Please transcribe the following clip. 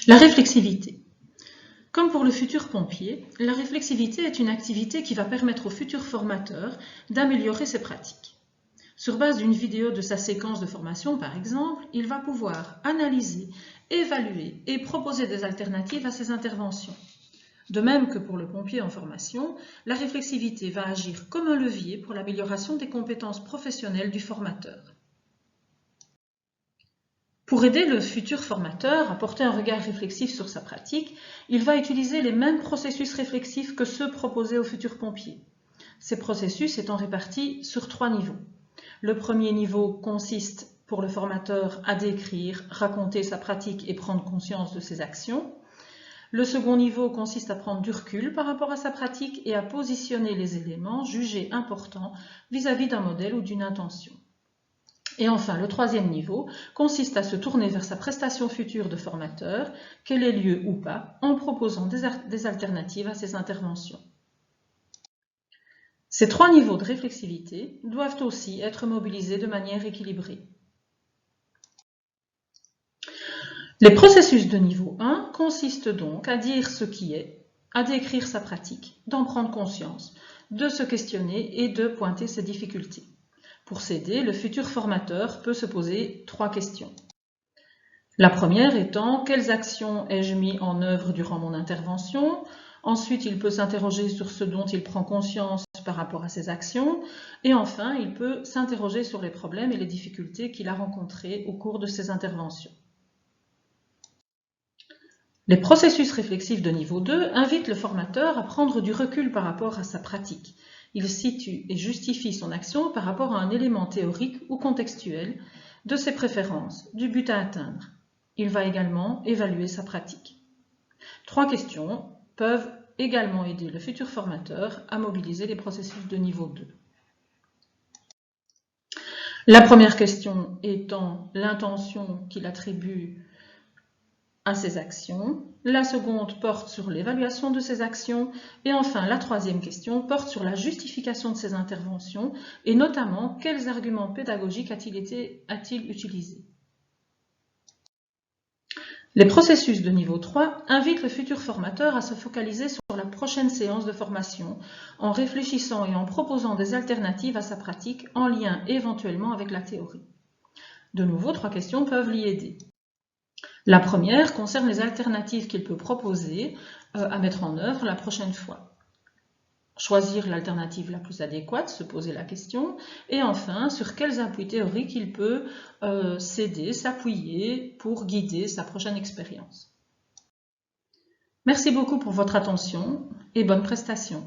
La réflexivité. Comme pour le futur pompier, la réflexivité est une activité qui va permettre au futur formateur d'améliorer ses pratiques. Sur base d'une vidéo de sa séquence de formation, par exemple, il va pouvoir analyser, évaluer et proposer des alternatives à ses interventions. De même que pour le pompier en formation, la réflexivité va agir comme un levier pour l'amélioration des compétences professionnelles du formateur. Pour aider le futur formateur à porter un regard réflexif sur sa pratique, il va utiliser les mêmes processus réflexifs que ceux proposés au futur pompier. Ces processus étant répartis sur 3 niveaux. Le premier niveau consiste pour le formateur à décrire, raconter sa pratique et prendre conscience de ses actions. Le second niveau consiste à prendre du recul par rapport à sa pratique et à positionner les éléments jugés importants vis-à-vis d'un modèle ou d'une intention. Et enfin, le troisième niveau consiste à se tourner vers sa prestation future de formateur, qu'elle ait lieu ou pas, en proposant des alternatives à ses interventions. Ces 3 niveaux de réflexivité doivent aussi être mobilisés de manière équilibrée. Les processus de niveau 1 consistent donc à dire ce qui est, à décrire sa pratique, d'en prendre conscience, de se questionner et de pointer ses difficultés. Pour s'aider, le futur formateur peut se poser 3 questions. La première étant « Quelles actions ai-je mis en œuvre durant mon intervention ?» Ensuite, il peut s'interroger sur ce dont il prend conscience par rapport à ses actions. Et enfin, il peut s'interroger sur les problèmes et les difficultés qu'il a rencontrés au cours de ses interventions. Les processus réflexifs de niveau 2 invitent le formateur à prendre du recul par rapport à sa pratique. Il situe et justifie son action par rapport à un élément théorique ou contextuel, de ses préférences, du but à atteindre. Il va également évaluer sa pratique. 3 questions peuvent également aider le futur formateur à mobiliser les processus de niveau 2. La première question étant l'intention qu'il attribue à ses actions. La seconde porte sur l'évaluation de ses actions. Et enfin, la troisième question porte sur la justification de ses interventions et notamment quels arguments pédagogiques a-t-il utilisé. Les processus de niveau 3 invitent le futur formateur à se focaliser sur la prochaine séance de formation en réfléchissant et en proposant des alternatives à sa pratique en lien éventuellement avec la théorie. De nouveau, 3 questions peuvent l'y aider. La première concerne les alternatives qu'il peut proposer à mettre en œuvre la prochaine fois. Choisir l'alternative la plus adéquate, se poser la question, et enfin, sur quels appuis théoriques il peut s'appuyer pour guider sa prochaine expérience. Merci beaucoup pour votre attention et bonne prestation.